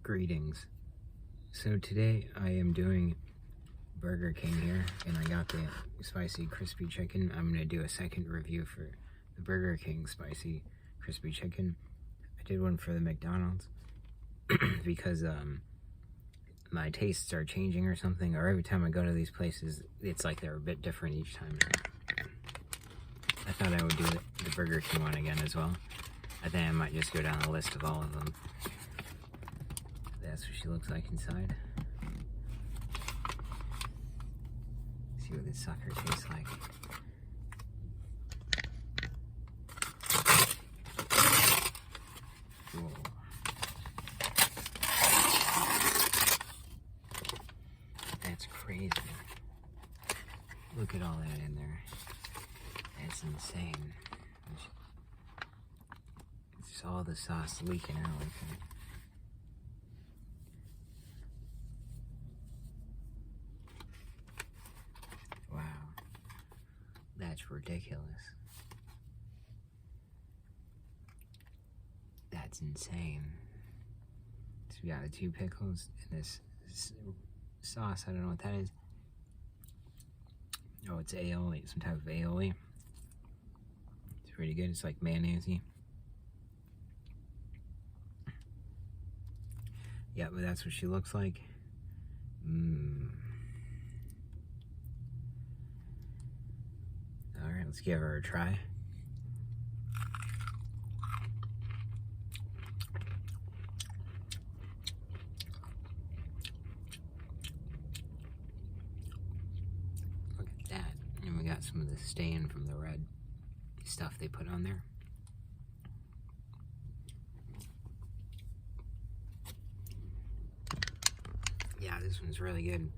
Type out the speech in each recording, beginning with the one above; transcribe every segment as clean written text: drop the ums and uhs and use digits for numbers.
Greetings. So today I am doing Burger King here, and I got the spicy crispy chicken. I'm going to do a second review for the Burger King spicy crispy chicken. I did one for the McDonald's because my tastes are changing or something, or every time I go to these places it's like they're a bit different each time. I thought I would do the Burger King one again as well. I think I might just go down the list of all of them. That's what she looks like inside. See what this sucker tastes like. Whoa. That's crazy. Look at all that in there. That's insane. It's all the sauce leaking out like that. Wow. That's ridiculous. That's insane. So we got the two pickles and this sauce. I don't know what that is. Oh, it's aioli, some type of aioli. It's pretty good. It's like mayonnaise-y. Yeah, but that's what she looks like. Alright, let's give her a try. Look at that. And we got some of the stain from the red stuff they put on there. Yeah, this one's really good.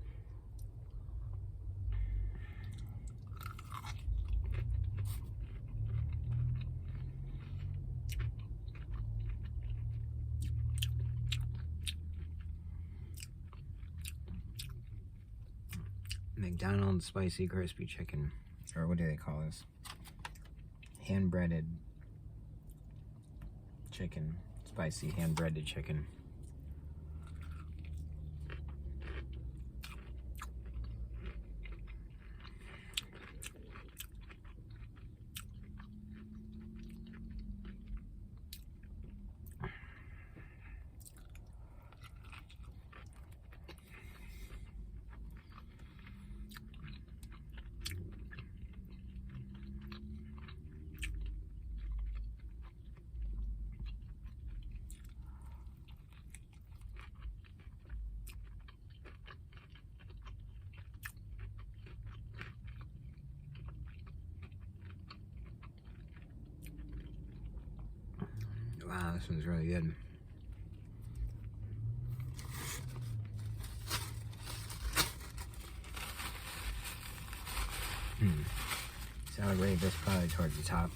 McDonald's spicy crispy chicken, or what do they call this? Hand-breaded chicken, spicy hand-breaded chicken. Wow, this one's really good. So I would rate this probably towards the top.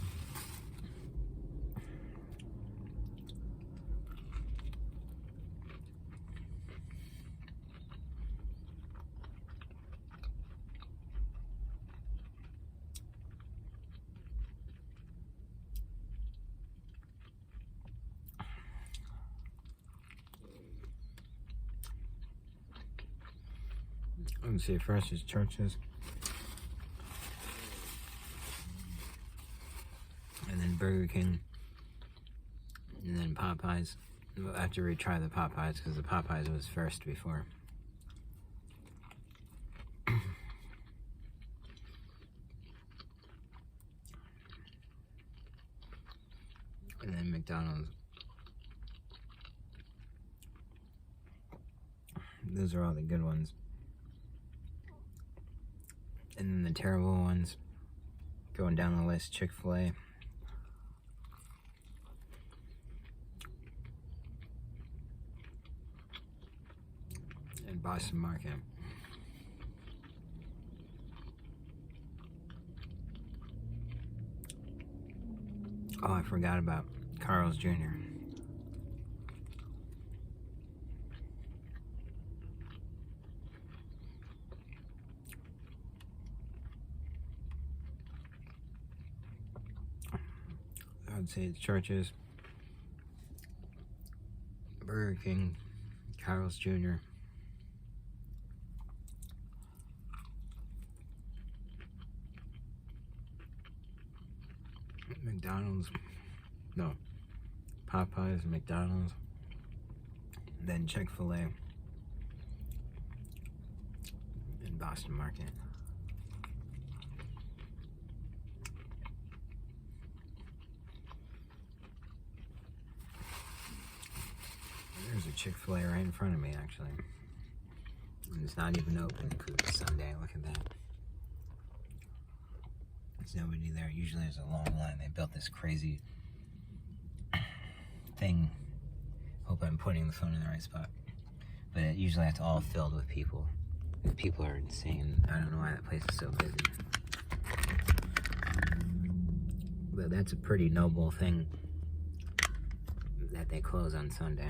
Let's see, first is Church's, and then Burger King, and then Popeyes. We'll have to retry the Popeyes because the Popeyes was first before. And then McDonald's. Those are all the good ones. And then the terrible ones, going down the list, Chick-fil-A. And Boston Market. Oh, I forgot about Carl's Jr. I would say it's Church's, Burger King, Carl's Jr., McDonald's, no, Popeyes, McDonald's, then Chick-fil-A, and Boston Market. There's a Chick-fil-A right in front of me, actually. And it's not even open because it's Sunday. Look at that. There's nobody there. Usually there's a long line. They built this crazy thing. Hope I'm putting the phone in the right spot. But usually it's all filled with people. The people are insane. I don't know why that place is so busy. But that's a pretty noble thing that they close on Sunday.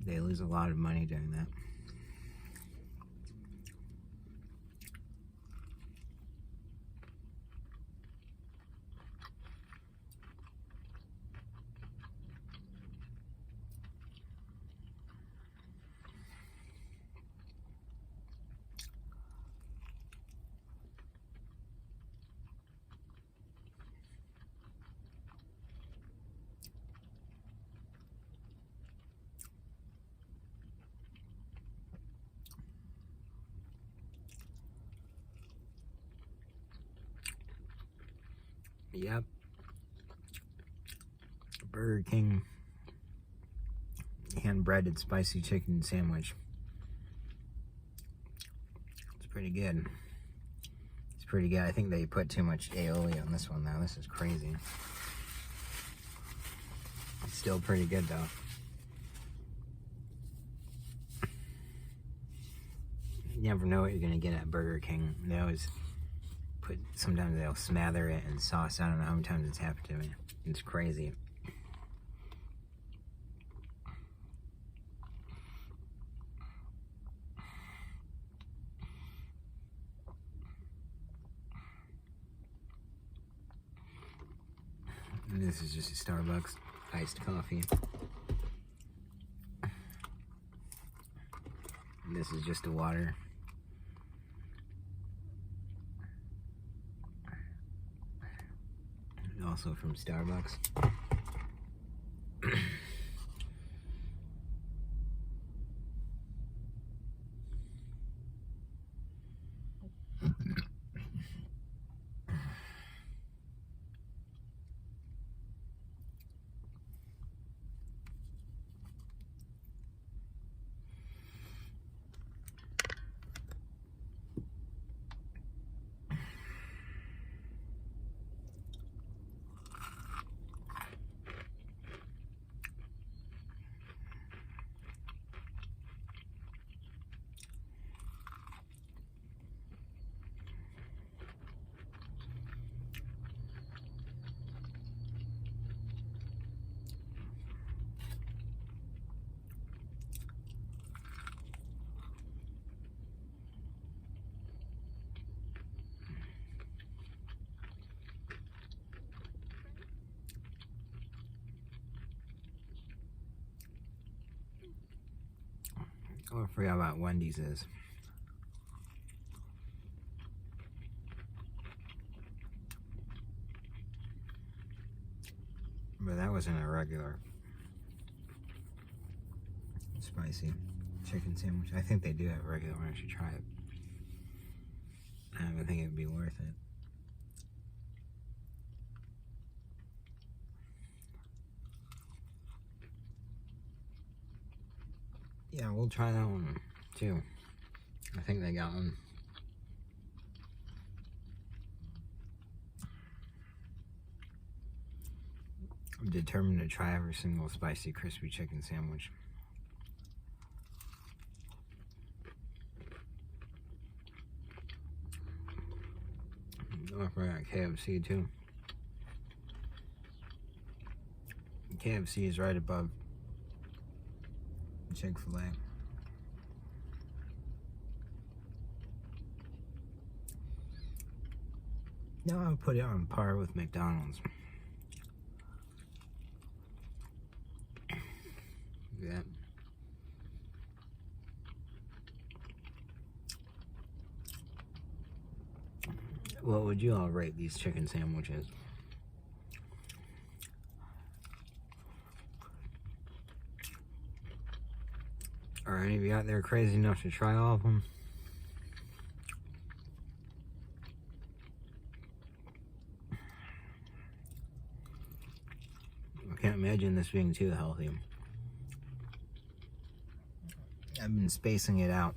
They lose a lot of money doing that. Yep. Burger King hand-breaded spicy chicken sandwich. It's pretty good. It's pretty good. I think they put too much aioli on this one though. This is crazy. It's still pretty good though. You never know what you're gonna get at Burger King. They always sometimes they'll smother it in sauce. I don't know how many times it's happened to me. It's crazy. And this is just a Starbucks iced coffee. And this is just a water. Also from Starbucks. Oh, I forgot about Wendy's is. But that wasn't a regular spicy chicken sandwich. I think they do have a regular one. I should try it. I don't think it would be worth it. Yeah, we'll try that one too. I think they got one. I'm determined to try every single spicy crispy chicken sandwich. Oh, I forgot KFC too. KFC is right above Chick-fil-A. Now I'll put it on par with McDonald's. Yeah. What would you all rate these chicken sandwiches? Are any of you out there crazy enough to try all of them? I can't imagine this being too healthy. I've been spacing it out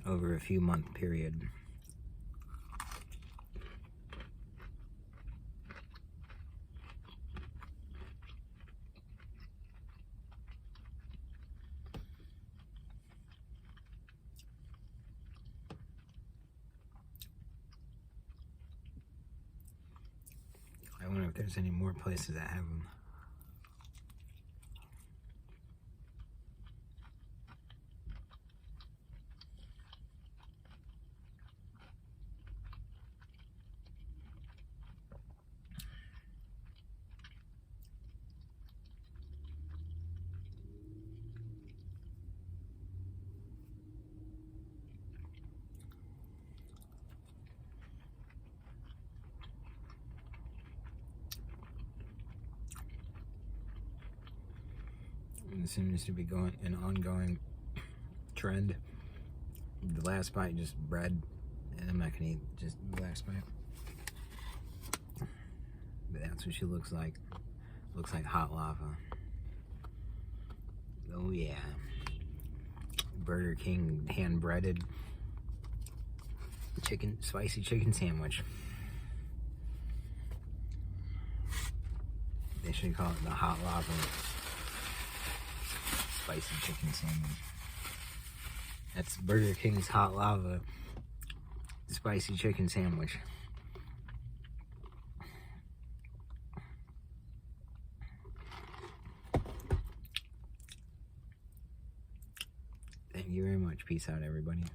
over a few month period. I wonder if there's any more places that have them. It seems to be an ongoing trend. The last bite, just bread, and I'm not gonna eat just the last bite. But that's what she looks like. Looks like hot lava. Oh yeah. Burger King hand-breaded spicy chicken sandwich. They should call it the hot lava spicy chicken sandwich. That's Burger King's hot lava spicy chicken sandwich. Thank you very much. Peace out, everybody.